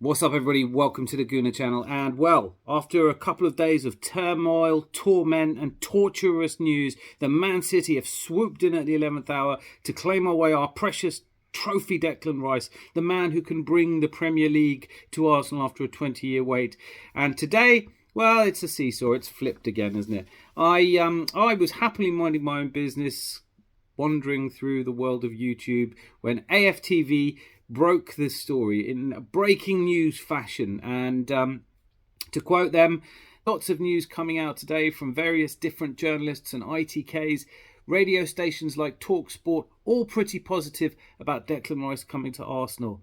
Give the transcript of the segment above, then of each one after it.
What's up, everybody? Welcome to the Gooner channel. And well, after a couple of days of turmoil, torment and torturous news, the Man City have swooped in at the 11th hour to claim away our precious trophy Declan Rice, the man who can bring the Premier League to Arsenal after a 20-year wait. And today, well, it's a seesaw. It's flipped again, isn't it? I was happily minding my own business, wandering through the world of YouTube, when AFTV broke this story in breaking news fashion. And to quote them, lots of news coming out today from various different journalists and ITKs, radio stations like TalkSport, all pretty positive about Declan Rice coming to Arsenal.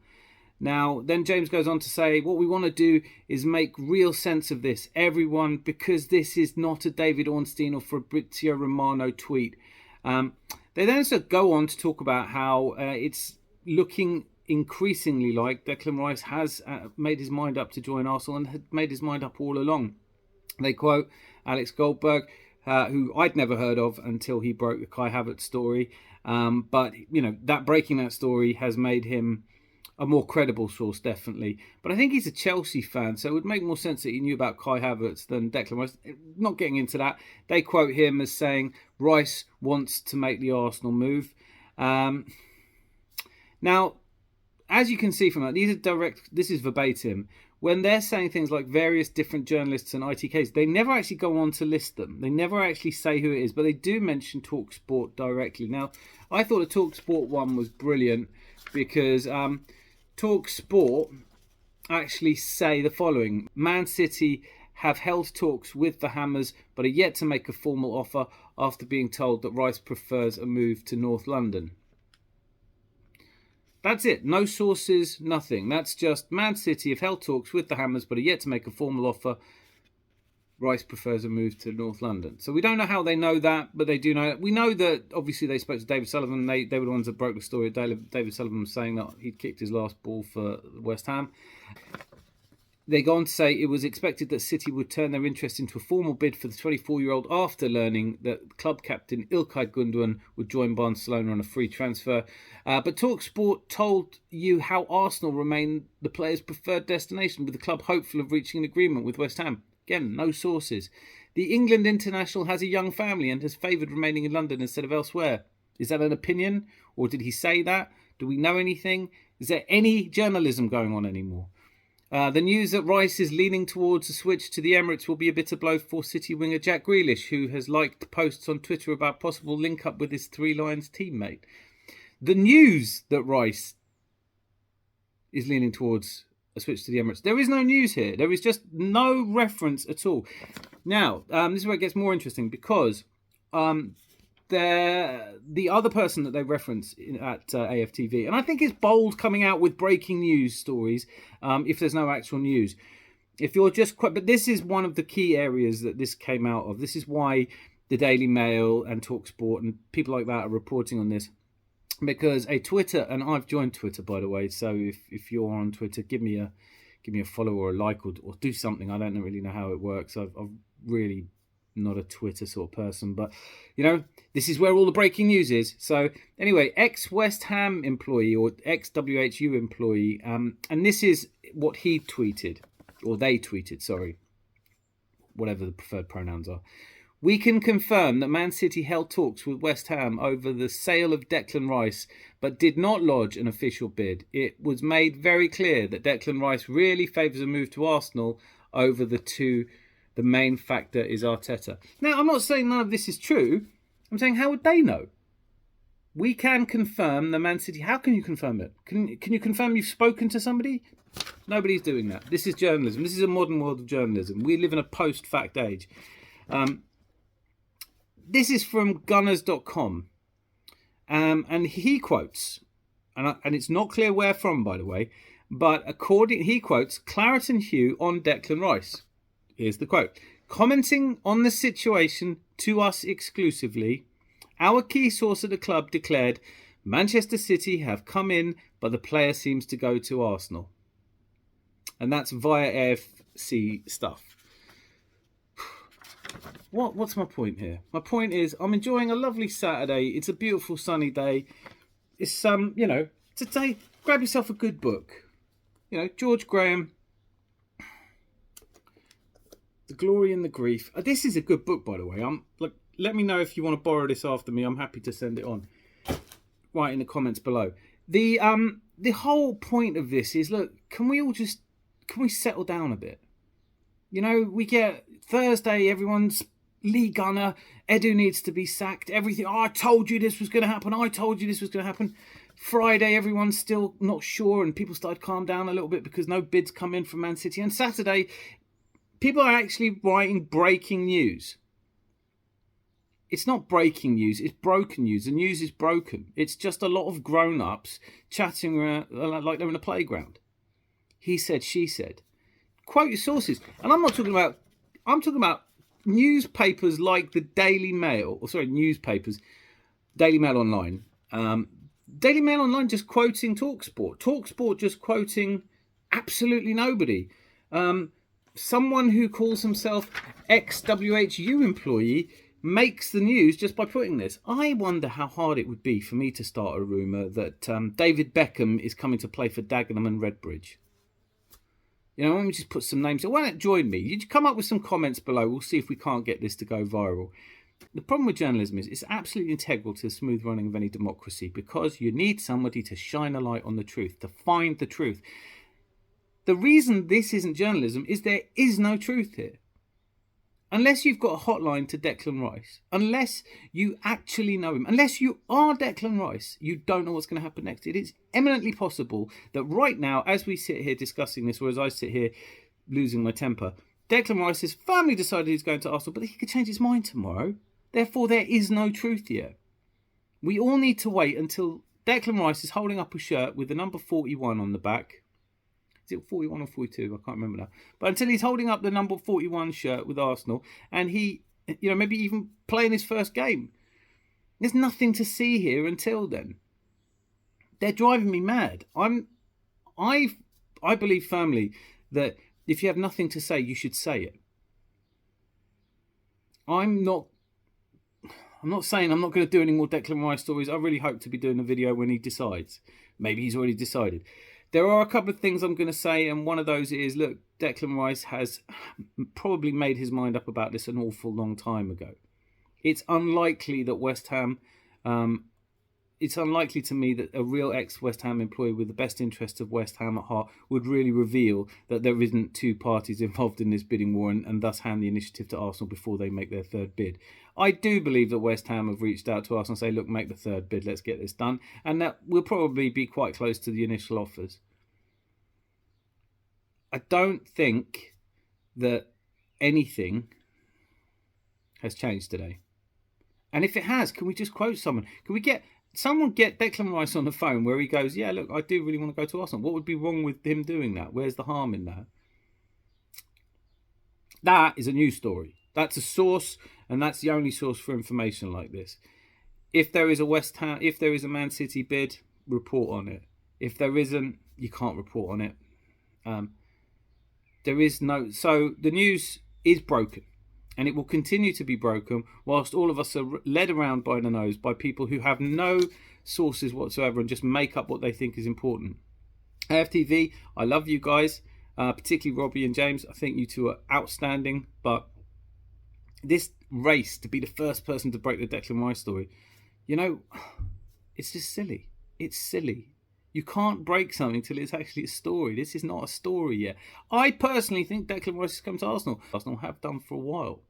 Now, then James goes on to say, what we want to do is make real sense of this, everyone, because this is not a David Ornstein or Fabrizio Romano tweet. They then go on to talk about how it's looking increasingly like Declan Rice has made his mind up to join Arsenal and had made his mind up all along. They quote Alex Goldberg, who I'd never heard of until he broke the Kai Havertz story. But, you know, breaking that story has made him a more credible source, definitely. But I think he's a Chelsea fan, so it would make more sense that he knew about Kai Havertz than Declan Rice. Not getting into that, they quote him as saying Rice wants to make the Arsenal move. Now, as you can see from that, these are direct. This is verbatim. When they're saying things like various different journalists and ITKs, they never actually go on to list them. They never actually say who it is, but they do mention TalkSport directly. Now, I thought the TalkSport one was brilliant because TalkSport actually say the following: Man City have held talks with the Hammers, but are yet to make a formal offer after being told that Rice prefers a move to North London. That's it. No sources, nothing. That's just Man City have held talks with the Hammers, but are yet to make a formal offer. Rice prefers a move to North London. So we don't know how they know that, but they do know that. We know that obviously they spoke to David Sullivan. They were the ones that broke the story. David Sullivan was saying that he'd kicked his last ball for West Ham. They go on to say it was expected that City would turn their interest into a formal bid for the 24-year-old after learning that club captain İlkay Gündoğan would join Barcelona on a free transfer. But TalkSport told you how Arsenal remain the player's preferred destination, with the club hopeful of reaching an agreement with West Ham. Again, no sources. The England international has a young family and has favoured remaining in London instead of elsewhere. Is that an opinion, or did he say that? Do we know anything? Is there any journalism going on anymore? The news that Rice is leaning towards a switch to the Emirates will be a bitter blow for City winger Jack Grealish, who has liked posts on Twitter about possible link-up with his Three Lions teammate. The news that Rice is leaning towards a switch to the Emirates. There is no news here. There is just no reference at all. Now, this is where it gets more interesting, because the other person that they reference at AFTV, and I think it's bold coming out with breaking news stories if there's no actual news. If you're just quite, but this is one of the key areas that this came out of. This is why the Daily Mail and TalkSport and people like that are reporting on this, because a Twitter, and I've joined Twitter, by the way, so if you're on Twitter, give me a follow or a like, or do something. I don't really know how it works. I've really not a Twitter sort of person, but you know, this is where all the breaking news is. So anyway, ex-West Ham employee, or ex-WHU employee, and this is what he tweeted, or they tweeted, sorry, whatever the preferred pronouns are. We can confirm that Man City held talks with West Ham over the sale of Declan Rice, but did not lodge an official bid. It was made very clear that Declan Rice really favours a move to Arsenal over the two. The main factor is Arteta. Now, I'm not saying none of this is true. I'm saying, how would they know? We can confirm the Man City. How can you confirm it? Can you confirm you've spoken to somebody? Nobody's doing that. This is journalism. This is a modern world of journalism. We live in a post-fact age. This is from Gunners.com. And he quotes, and it's not clear where from, by the way, but he quotes Claret and Hugh on Declan Rice. Here's the quote. Commenting on the situation to us exclusively, our key source at the club declared Manchester City have come in, but the player seems to go to Arsenal. And that's via AFC stuff. What's my point here? My point is I'm enjoying a lovely Saturday. It's a beautiful sunny day. It's it's a day. Grab yourself a good book. George Graham, The Glory and the Grief. This is a good book, by the way. Let me know if you want to borrow this after me. I'm happy to send it on. Write in the comments below. The whole point of this is, look, can we settle down a bit? We get Thursday, everyone's Lee Gunner, Edu needs to be sacked, everything. Oh, I told you this was going to happen. I told you this was going to happen. Friday, everyone's still not sure, and people started to calm down a little bit because no bids come in from Man City. And Saturday, people are actually writing breaking news. It's not breaking news, it's broken news. The news is broken. It's just a lot of grown-ups chatting around like they're in a playground. He said, she said. Quote your sources. And I'm talking about newspapers like the Daily Mail, Daily Mail Online. Daily Mail Online just quoting TalkSport. TalkSport just quoting absolutely nobody. Someone who calls himself ex-WHU employee makes the news just by putting this. I wonder how hard it would be for me to start a rumour that David Beckham is coming to play for Dagenham and Redbridge. Let me just put some names. So why don't join me? You come up with some comments below. We'll see if we can't get this to go viral. The problem with journalism is it's absolutely integral to the smooth running of any democracy, because you need somebody to shine a light on the truth, to find the truth. The reason this isn't journalism is there is no truth here. Unless you've got a hotline to Declan Rice, unless you actually know him, unless you are Declan Rice, you don't know what's going to happen next. It is eminently possible that right now, as we sit here discussing this, or as I sit here losing my temper, Declan Rice has firmly decided he's going to Arsenal, but he could change his mind tomorrow. Therefore, there is no truth yet. We all need to wait until Declan Rice is holding up a shirt with the number 41 on the back. Is it 41 or 42? I can't remember now. But until he's holding up the number 41 shirt with Arsenal, and he, maybe even playing his first game. There's nothing to see here until then. They're driving me mad. I believe firmly that if you have nothing to say, you should say it. I'm not saying I'm not going to do any more Declan Rice stories. I really hope to be doing a video when he decides. Maybe he's already decided. There are a couple of things I'm going to say, and one of those is, look, Declan Rice has probably made his mind up about this an awful long time ago. It's unlikely that West Ham, it's unlikely to me that a real ex-West Ham employee with the best interests of West Ham at heart would really reveal that there isn't two parties involved in this bidding war and thus hand the initiative to Arsenal before they make their third bid. I do believe that West Ham have reached out to Arsenal and say, look, make the third bid, let's get this done. And that will probably be quite close to the initial offers. I don't think that anything has changed today. And if it has, can we just quote someone? Can we get Declan Rice on the phone where he goes, yeah, look, I do really want to go to Arsenal. What would be wrong with him doing that? Where's the harm in that? That is a news story. That's a source, and that's the only source for information like this. If there is a Man City bid, report on it. If there isn't, you can't report on it. So the news is broken, and it will continue to be broken whilst all of us are led around by the nose by people who have no sources whatsoever and just make up what they think is important. AFTV, I love you guys, particularly Robbie and James. I think you two are outstanding, but this race to be the first person to break the Declan Rice story, it's just silly. It's silly. You can't break something till it's actually a story. This is not a story yet. I personally think Declan Rice has come to Arsenal. Arsenal have done for a while.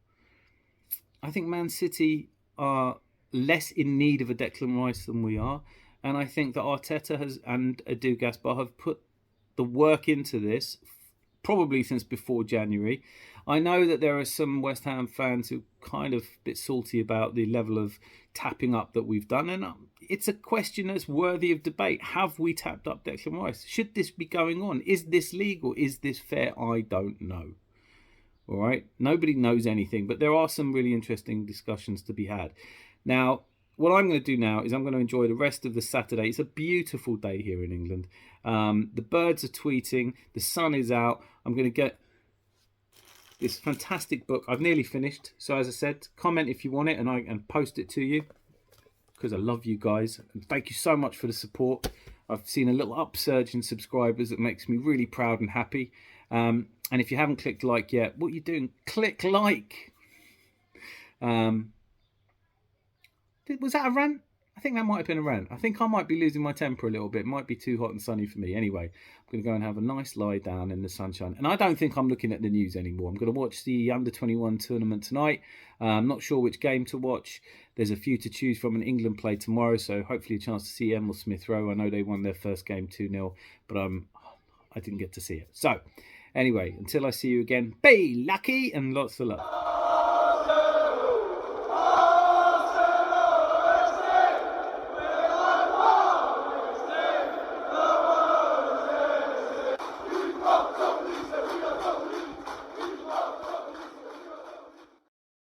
I think Man City are less in need of a Declan Rice than we are. And I think that Arteta and Edu Gaspar have put the work into this probably since before January. I know that there are some West Ham fans who are kind of a bit salty about the level of tapping up that we've done. And it's a question that's worthy of debate. Have we tapped up Declan Rice? Should this be going on? Is this legal? Is this fair? I don't know. All right. Nobody knows anything, but there are some really interesting discussions to be had. Now, what I'm going to do now is I'm going to enjoy the rest of the Saturday. It's a beautiful day here in England. The birds are tweeting. The sun is out. I'm going to get this fantastic book. I've nearly finished. So as I said, comment if you want it and post it to you, because I love you guys. And thank you so much for the support. I've seen a little upsurge in subscribers that makes me really proud and happy. And if you haven't clicked like yet, what are you doing? Click like. Was that a rant? I think that might have been a rant. I think I might be losing my temper a little bit. It might be too hot and sunny for me. Anyway, I'm going to go and have a nice lie down in the sunshine. And I don't think I'm looking at the news anymore. I'm going to watch the under-21 tournament tonight. I'm not sure which game to watch. There's a few to choose from, and England play tomorrow, so hopefully a chance to see Emil Smith Rowe. I know they won their first game 2-0, but I didn't get to see it. So, anyway, until I see you again, be lucky and lots of love.